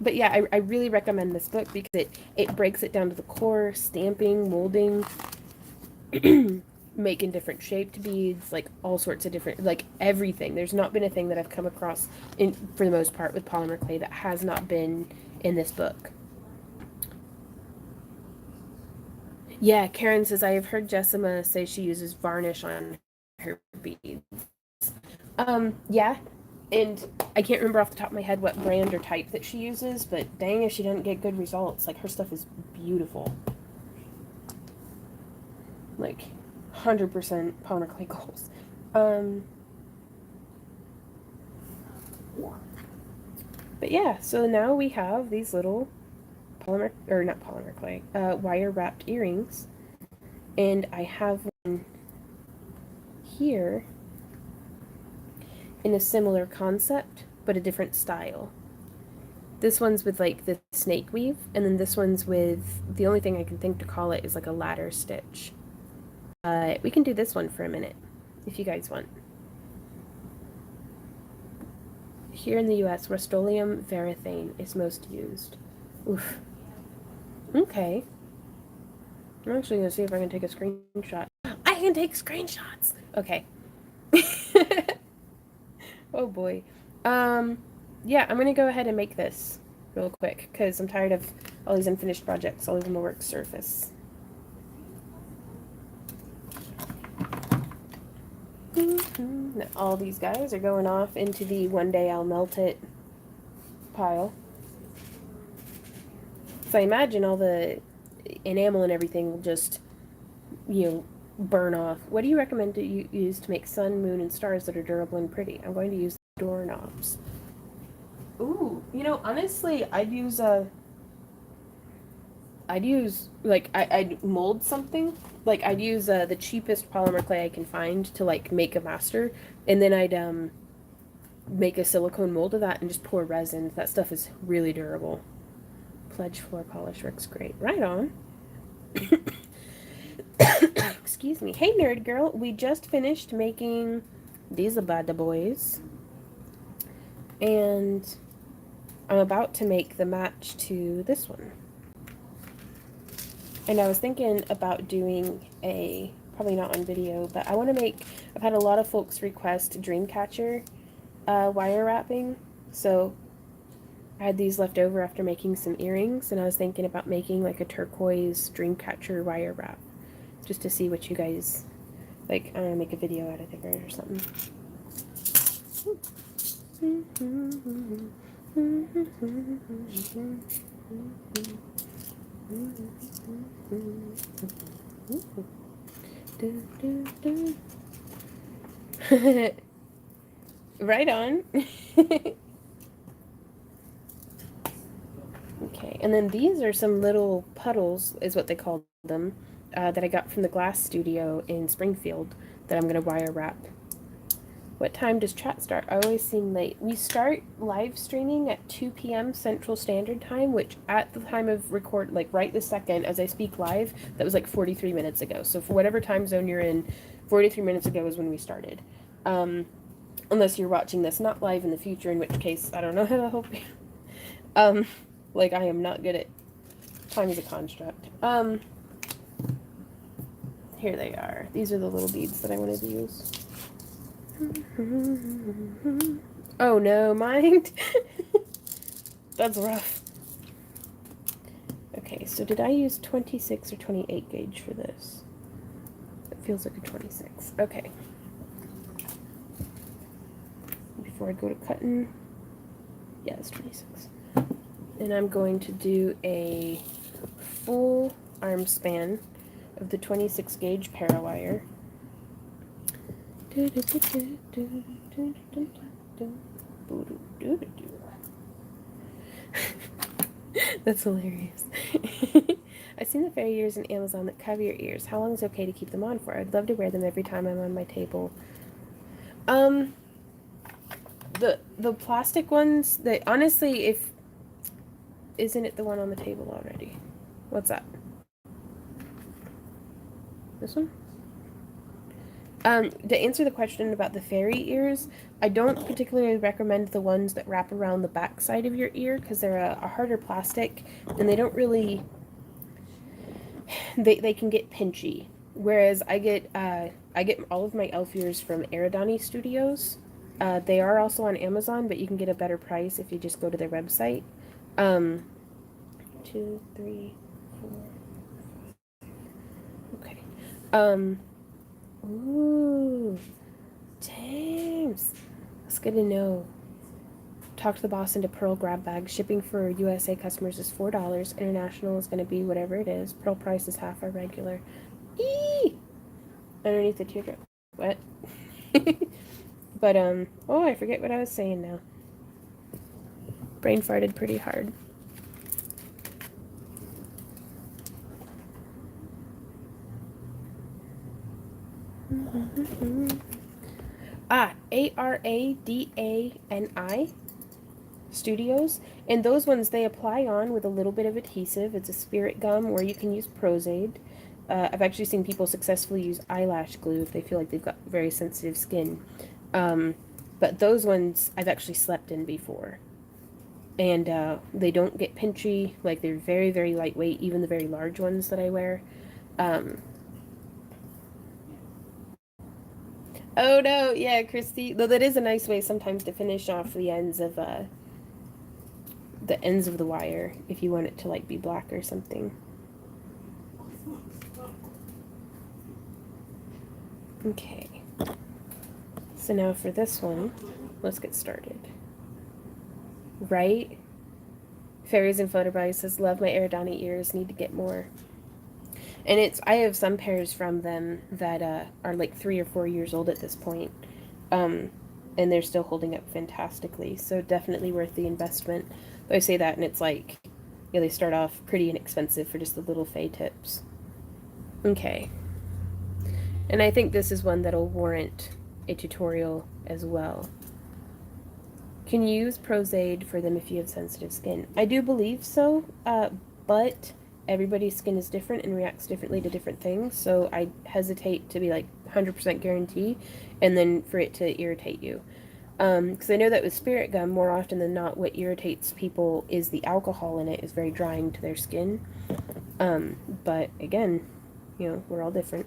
but yeah, I really recommend this book because it breaks it down to the core, stamping, molding, making different shaped beads, like all sorts of different, like everything. There's not been a thing that I've come across in for the most part with polymer clay that has not been in this book. Yeah, Karen says I have heard Jessima say she uses varnish on her beads. Yeah, and I can't remember off the top of my head what brand or type that she uses, but dang if she doesn't get good results. Like her stuff is beautiful. Like 100% polymer clay goals. But yeah, so now we have these little polymer, or not polymer clay, wire wrapped earrings. And I have one here in a similar concept, but a different style. This one's with like the snake weave, and then this one's with, the only thing I can think to call it is like a ladder stitch. We can do this one for a minute, if you guys want. Here in the US, Rust-Oleum varathane is most used. Oof. Okay. I'm actually going to see if I can take a screenshot. I can take screenshots! Okay. Oh boy. Yeah, I'm going to go ahead and make this real quick, because I'm tired of all these unfinished projects all over my work surface. Now, all these guys are going off into the one day I'll melt it pile. So I imagine all the enamel and everything will just, burn off. What do you recommend to use to make sun, moon, and stars that are durable and pretty? I'm going to use doorknobs. Ooh, honestly, I'd use I'd mold something. Like, I'd use the cheapest polymer clay I can find to, like, make a master. And then I'd make a silicone mold of that and just pour resin. That stuff is really durable. Pledge floor polish works great. Right on. Excuse me. Hey, nerd girl. We just finished making these bad boys. And I'm about to make the match to this one. And I was thinking about doing probably not on video, but I want to I've had a lot of folks request Dreamcatcher wire wrapping. So I had these left over after making some earrings, and I was thinking about making like a turquoise Dreamcatcher wire wrap. Just to see what you guys, like, I'm going to make a video out of it or something. Right on. Okay, and then these are some little puddles, is what they call them, that I got from the glass studio in Springfield that I'm going to wire wrap. What time does chat start? I always seem late. We start live streaming at 2 p.m. Central Standard Time, which at the time of record, like right this second, as I speak live, that was like 43 minutes ago. So for whatever time zone you're in, 43 minutes ago is when we started. Unless you're watching this not live in the future, in which case, I don't know how to help you. Like, I am not good at time as a construct. Here they are. These are the little beads that I wanted to use. Oh no, mind. That's rough. Okay, so did I use 26 or 28 gauge for this? It feels like a 26. Okay. Before I go to cutting, yeah, it's 26. And I'm going to do a full arm span of the 26 gauge parawire. That's hilarious. I've seen the fairy ears in Amazon that cover your ears. How long is it okay to keep them on for? I'd love to wear them every time I'm on my table. The plastic ones, that honestly, isn't it the one on the table already? What's that? This one? To answer the question about the fairy ears, I don't particularly recommend the ones that wrap around the back side of your ear because they're a harder plastic and they don't really, they can get pinchy. Whereas I get all of my elf ears from Eridani Studios. They are also on Amazon, but you can get a better price if you just go to their website. 2, 3, 4. Okay. Ooh, James. That's good to know. Talk to the boss into Pearl grab bag. Shipping for USA customers is $4. International is going to be whatever it is. Pearl price is half our regular. Eee! Underneath the teardrop. What? But, oh, I forget what I was saying now. Brain farted pretty hard. Aradani Studios, and those ones they apply on with a little bit of adhesive. It's a spirit gum, or you can use Prozaid. I've actually seen people successfully use eyelash glue if they feel like they've got very sensitive skin. But those ones I've actually slept in before, and they don't get pinchy. Like, they're very, very lightweight, even the very large ones that I wear. Oh no, yeah, Christy. Though that is a nice way sometimes to finish off the ends of the wire if you want it to like be black or something. Okay. So now for this one, let's get started. Right? Fairies and Flutterby says, love my Eridani ears, need to get more. And I have some pairs from them that are like 3 or 4 years old at this point. And they're still holding up fantastically. So definitely worth the investment. But I say that and it's like, you know, they start off pretty inexpensive for just the little fey tips. Okay. And I think this is one that'll warrant a tutorial as well. Can you use Prozaid for them if you have sensitive skin? I do believe so, but everybody's skin is different and reacts differently to different things, so I hesitate to be like 100% guarantee and then for it to irritate you. Because I know that with spirit gum, more often than not, what irritates people is the alcohol in it is very drying to their skin. But again, you know, we're all different.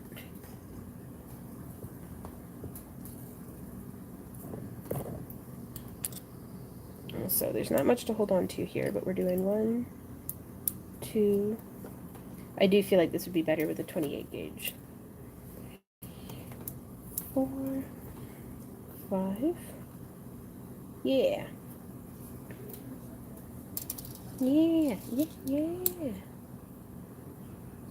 So there's not much to hold on to here, but we're doing 1, 2. I do feel like this would be better with a 28 gauge. 4, 5. Yeah. Yeah, yeah, yeah.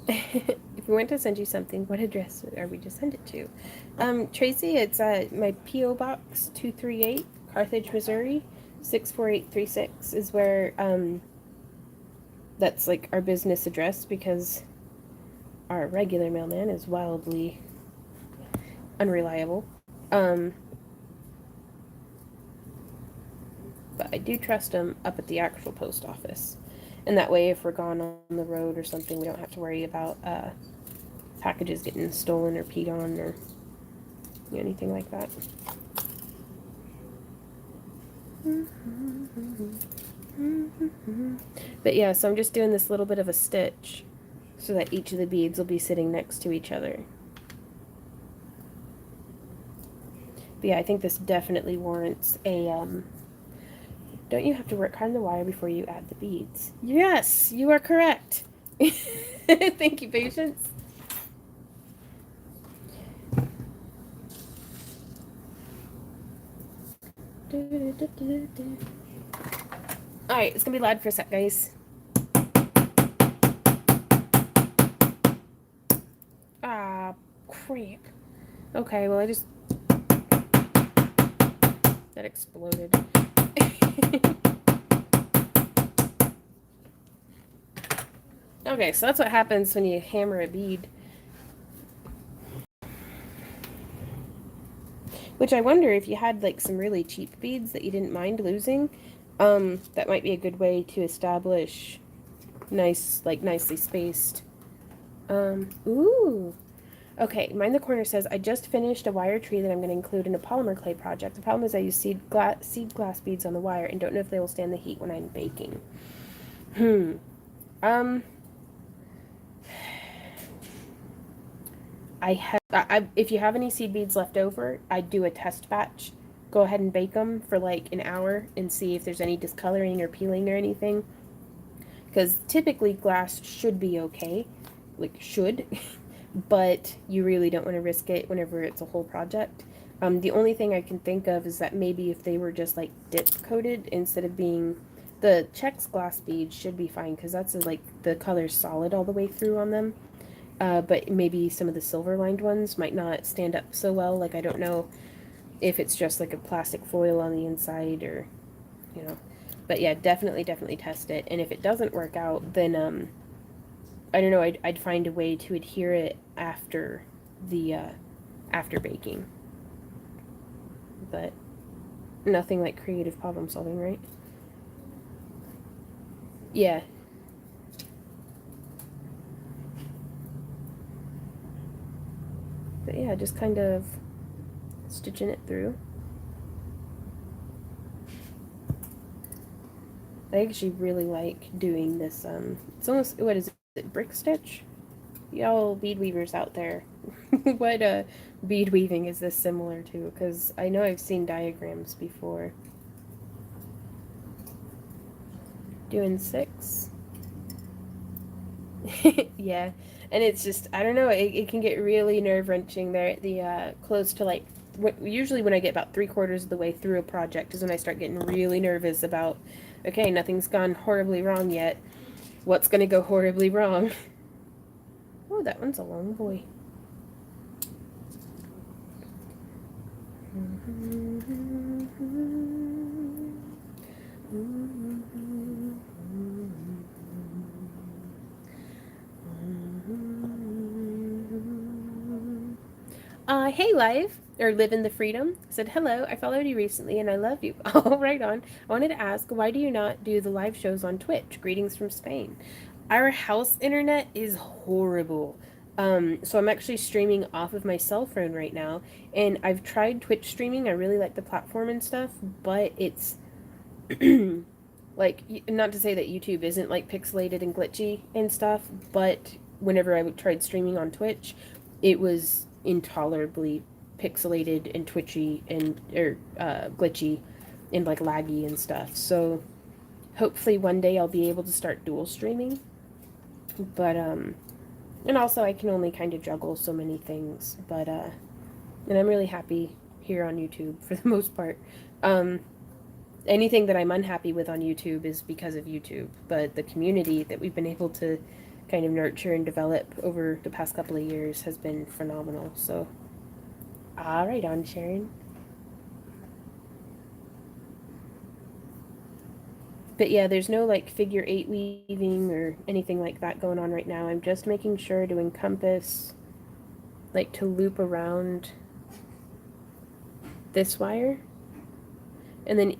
If we went to send you something, what address are we to send it to? Tracy, it's my P.O. Box 238, Carthage, Missouri. 64836 is where that's like our business address because our regular mailman is wildly unreliable. But I do trust him up at the actual post office. And that way if we're gone on the road or something, we don't have to worry about packages getting stolen or peed on or anything like that. But yeah, so I'm just doing this little bit of a stitch so that each of the beads will be sitting next to each other. But yeah, I think this definitely warrants a, don't you have to work hard on the wire before you add the beads? Yes, you are correct. Thank you, Patience. Alright, it's gonna be loud for a sec, guys. Ah, crap. Okay, well, that exploded. Okay, so that's what happens when you hammer a bead. Which I wonder if you had like some really cheap beads that you didn't mind losing, That might be a good way to establish nicely spaced. Ooh. Okay, Mind the Corner says, I just finished a wire tree that I'm going to include in a polymer clay project. The problem is I use seed glass beads on the wire and don't know if they will stand the heat when I'm baking. Um, if you have any seed beads left over, I'd do a test batch. Go ahead and bake them for like an hour and see if there's any discoloring or peeling or anything. Because typically glass should be okay. Like, should. But you really don't want to risk it whenever it's a whole project. The only thing I can think of is that maybe if they were just like dip coated instead of being the Chex glass beads should be fine because that's like the color's solid all the way through on them. But maybe some of the silver lined ones might not stand up so well. Like I don't know if it's just like a plastic foil on the inside or, you know. But yeah, definitely test it. And if it doesn't work out, then I don't know. I'd find a way to adhere it after the after baking. But nothing like creative problem solving, right? Yeah. But yeah, just kind of stitching it through. I actually really like doing this. It's almost, what is it, brick stitch? Y'all bead weavers out there, what bead weaving is this similar to? Because I know I've seen diagrams before. Doing 6. Yeah, and it's just, I don't know, it can get really nerve-wrenching there at the close to like usually when I get about 3/4 of the way through a project is when I start getting really nervous about, okay, nothing's gone horribly wrong yet, what's gonna go horribly wrong? Oh, that one's a long boy. Hey, Live, or Live in the Freedom, said, hello, I followed you recently and I love you. Oh, right on. I wanted to ask, why do you not do the live shows on Twitch? Greetings from Spain. Our house internet is horrible. So I'm actually streaming off of my cell phone right now, and I've tried Twitch streaming. I really like the platform and stuff, but it's like, not to say that YouTube isn't like pixelated and glitchy and stuff, but whenever I tried streaming on Twitch, it was intolerably pixelated and twitchy and glitchy and like laggy and stuff. So hopefully one day I'll be able to start dual streaming. But and also I can only kind of juggle so many things, but and I'm really happy here on YouTube for the most part. Anything that I'm unhappy with on YouTube is because of YouTube, but the community that we've been able to kind of nurture and develop over the past couple of years has been phenomenal. So, all right, on Sharon. But yeah, there's no like figure 8 weaving or anything like that going on right now. I'm just making sure to encompass, like to loop around this wire, and then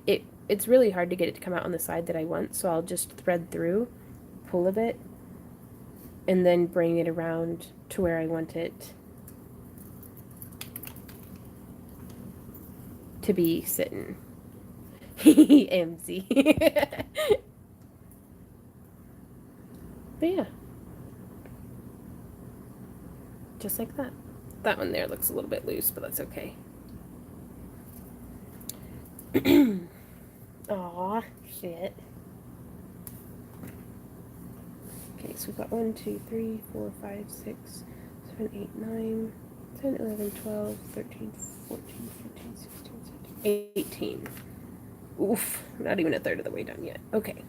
it's really hard to get it to come out on the side that I want, so I'll just thread through, pull a bit, and then bring it around to where I want it to be sitting. MC. But yeah. Just like that. That one there looks a little bit loose, but that's okay. Aw, shit. Okay, so we've got 1, 2, 3, 4, 5, 6, 7, 8, 9, 10, 11, 12, 13, 14, 15, 16, 17, 18. Oof, not even a third of the way done yet. Okay.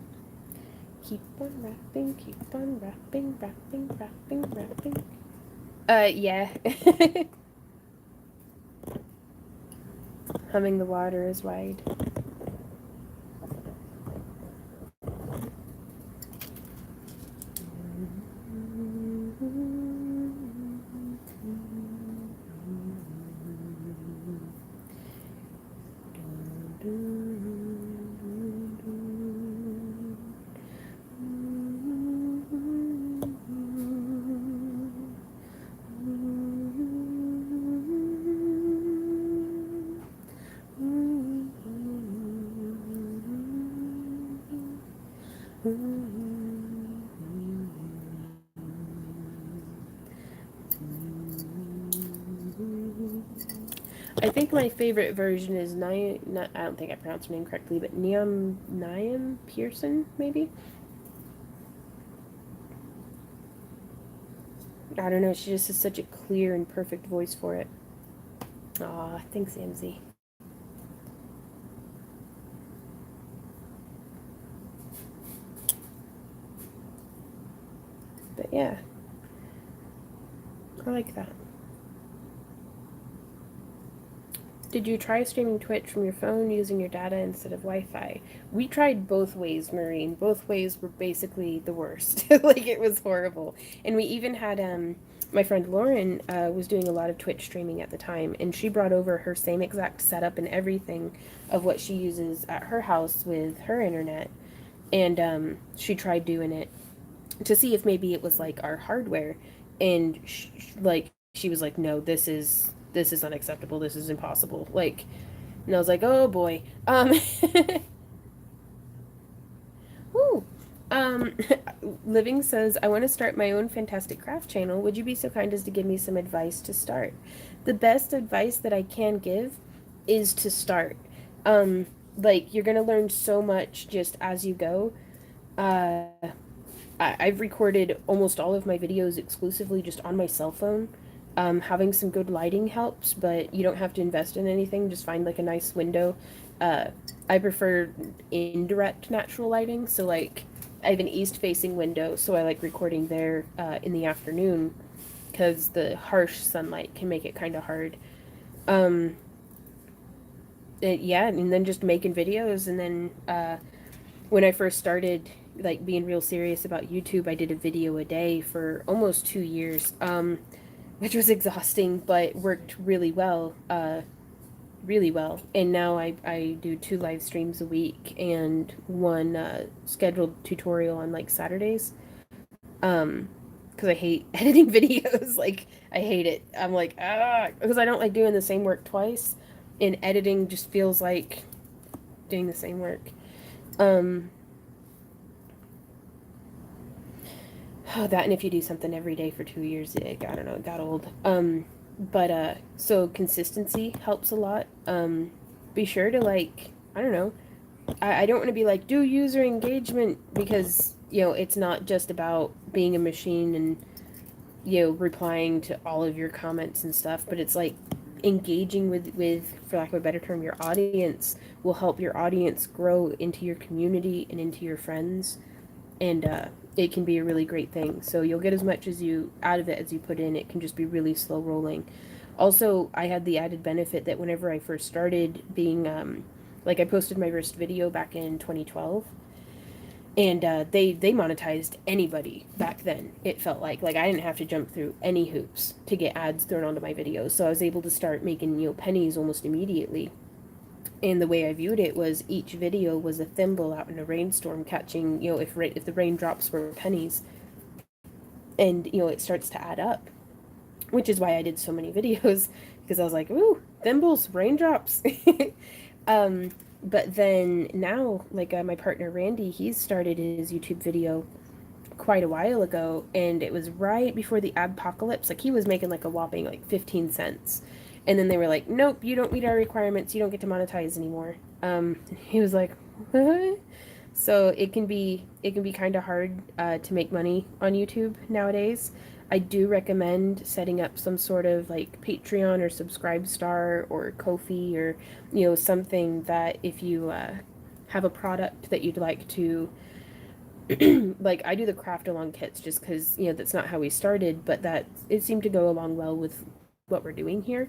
Keep on wrapping, wrapping. Yeah. Humming the water is wide. I think my favorite version is Not, I don't think I pronounced her name correctly, but Niam Pearson, maybe. I don't know. She just has such a clear and perfect voice for it. Aw, thanks, MZ. But yeah, I like that. Did you try streaming Twitch from your phone using your data instead of Wi-Fi? We tried both ways, Maureen. Both ways were basically the worst. Like, it was horrible. And we even had my friend Lauren was doing a lot of Twitch streaming at the time, and she brought over her same exact setup and everything of what she uses at her house with her internet. And she tried doing it to see if maybe it was like our hardware, and she was like, no, this is unacceptable, this is impossible, like. And I was like, oh boy. Woo. um Living says, I want to start my own fantastic craft channel, would you be so kind as to give me some advice to start? The best advice that I can give is to start. Like, you're gonna learn so much just as you go. uh I've recorded almost all of my videos exclusively just on my cell phone. Having some good lighting helps, but you don't have to invest in anything. Just find like a nice window. Uh, I prefer indirect natural lighting, so like I have an east-facing window, so I like recording there in the afternoon because the harsh sunlight can make it kind of hard. Um, yeah, and then just making videos, and then when I first started like being real serious about YouTube, I did a video a day for almost 2 years, which was exhausting, but worked really well, really well. And now I do 2 live streams a week and one scheduled tutorial on like Saturdays. Because I hate editing videos. Like, I hate it. I'm like, because I don't like doing the same work twice, and editing just feels like doing the same work. Um, Oh, that, and if you do something every day for 2 years, I don't know, it got old. But so consistency helps a lot. Be sure to, like, I don't know. I don't want to be like, do user engagement, because, it's not just about being a machine and, replying to all of your comments and stuff, but it's like engaging with, for lack of a better term, your audience will help your audience grow into your community and into your friends. And it can be a really great thing. So you'll get as much as you out of it as you put in. It can just be really slow rolling. Also, I had the added benefit that whenever I first started being like, I posted my first video back in 2012, and they monetized anybody back then. It felt like I didn't have to jump through any hoops to get ads thrown onto my videos. So I was able to start making pennies almost immediately. And the way I viewed it was each video was a thimble out in a rainstorm catching, if the raindrops were pennies. And, it starts to add up, which is why I did so many videos, because I was like, ooh, thimbles, raindrops. But then now, like, my partner Randy, he's started his YouTube video quite a while ago, and it was right before the apocalypse. Like, he was making like a whopping like 15 cents. And then they were like, nope, you don't meet our requirements, you don't get to monetize anymore. He was like, what? So it can be kind of hard to make money on YouTube nowadays. I do recommend setting up some sort of like Patreon or Subscribestar or Ko-fi, or something that if you have a product that you'd like to like, I do the craft along kits just because that's not how we started, but that it seemed to go along well with what we're doing here.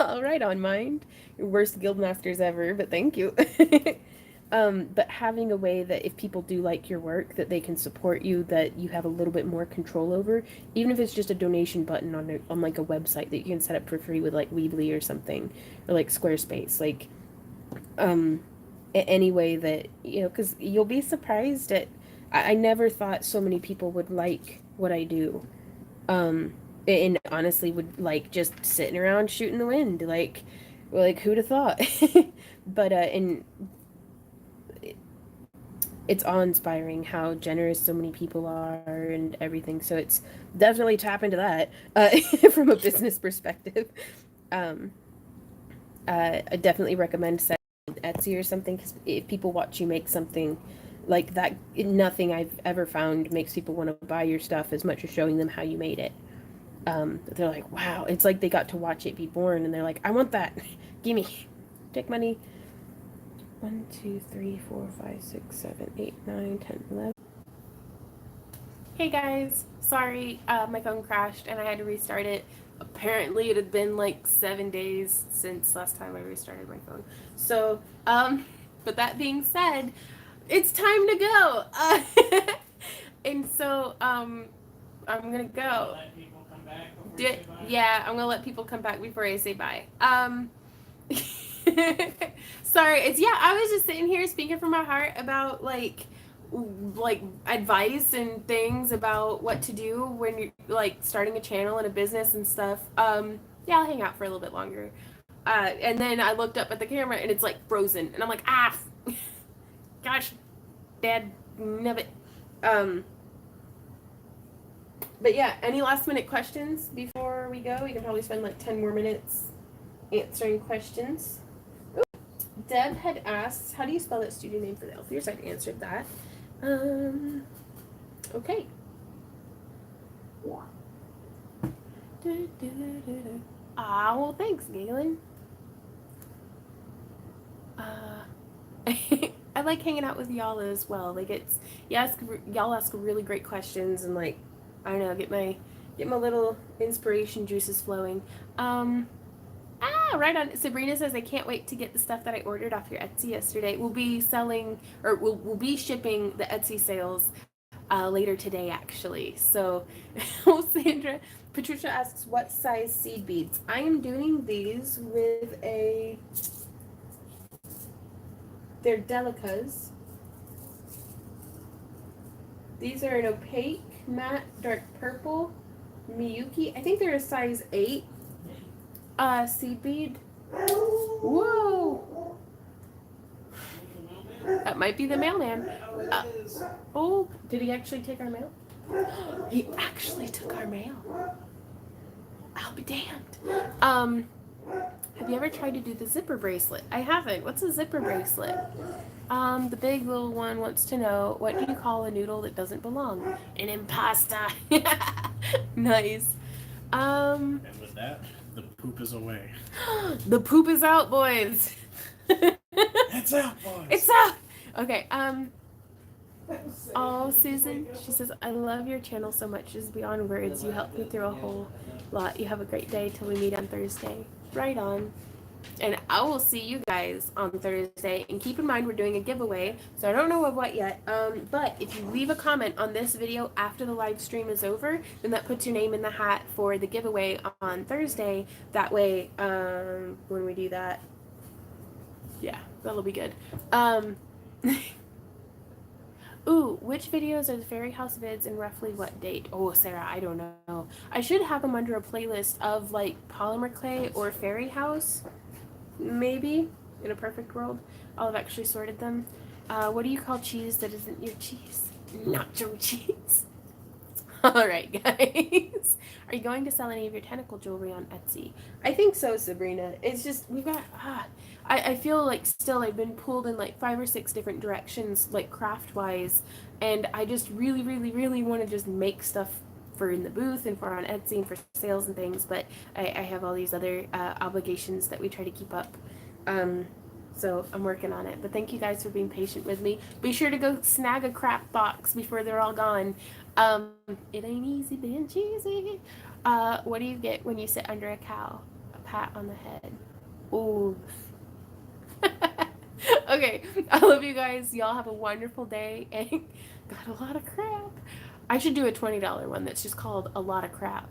All right, on mind. Worst guild masters ever, but thank you. But having a way that if people do like your work, that they can support you, that you have a little bit more control over, even if it's just a donation button on like a website that you can set up for free with like Weebly or something, or like Squarespace, like any way that because you'll be surprised at. I never thought so many people would like what I do. And honestly would like just sitting around shooting the wind, like who'd have thought? But and it's awe-inspiring how generous so many people are and everything, so it's definitely tap into that from a business perspective. I definitely recommend setting Etsy or something, because if people watch you make something like that, nothing I've ever found makes people want to buy your stuff as much as showing them how you made it. They're like, wow, it's like they got to watch it be born, and they're like, I want that. Gimme. Take money. 1, 2, 3, 4, 5, 6, 7, 8, 9, 10, 11. Hey guys, sorry, my phone crashed and I had to restart it. Apparently it had been like 7 days since last time I restarted my phone. So, but that being said, it's time to go. And so, I'm gonna go. Let people come back before you say bye. Yeah, I'm gonna let people come back before I say bye. Sorry, I was just sitting here speaking from my heart about like advice and things about what to do when you're like starting a channel and a business and stuff. Yeah, I'll hang out for a little bit longer. And then I looked up at the camera and it's like frozen, and I'm like, gosh, dad, nubbit. But yeah, any last minute questions before we go? We can probably spend like 10 more minutes answering questions. Ooh, Deb had asked, how do you spell that studio name for the elf ears? I answered that. Okay. Well, thanks, Galen. I like hanging out with y'all as well. Like y'all ask really great questions, and like, I don't know, get my little inspiration juices flowing. Right on. Sabrina says, I can't wait to get the stuff that I ordered off your Etsy yesterday. We'll be selling, or we'll be shipping the Etsy sales later today, actually. So, Sandra, Patricia asks, what size seed beads? I am doing these with they're Delicas. These are an opaque, matte, dark purple, Miyuki. I think they're a size 8 seed bead. Whoa! That might be the mailman. Oh, did he actually take our mail? He actually took our mail. I'll be damned. Have you ever tried to do the zipper bracelet? I haven't. What's a zipper bracelet? The big little one wants to know, what do you call a noodle that doesn't belong? An impasta. Nice. And with that, the poop is away. The poop is out, boys. It's out, boys. It's out. Okay. Oh, Susan, she says, I love your channel so much. It's beyond words. You helped me through a whole lot. You have a great day till we meet on Thursday. Right on. And I will see you guys on Thursday. And keep in mind, we're doing a giveaway. So I don't know of what yet. But if you leave a comment on this video after the live stream is over, then that puts your name in the hat for the giveaway on Thursday. That way, when we do that, yeah, that'll be good. Ooh, which videos are the Fairy House vids and roughly what date? Oh, Sarah, I don't know. I should have them under a playlist of like Polymer Clay or Fairy House. Maybe, in a perfect world. I'll have actually sorted them. What do you call cheese that isn't your cheese? Nacho cheese. Alright, guys. Are you going to sell any of your tentacle jewelry on Etsy? I think so, Sabrina. It's just, we've got, I feel like still I've been pulled in like 5 or 6 different directions, like craft-wise, and I just really, really, really want to just make stuff for in the booth and for on Etsy and for sales and things, but I have all these other obligations that we try to keep up. So I'm working on it. But thank you guys for being patient with me. Be sure to go snag a crap box before they're all gone. It ain't easy being cheesy. What do you get when you sit under a cow? A pat on the head. Ooh. Okay, I love you guys. Y'all have a wonderful day and got a lot of crap. I should do a $20 one that's just called a lot of crap.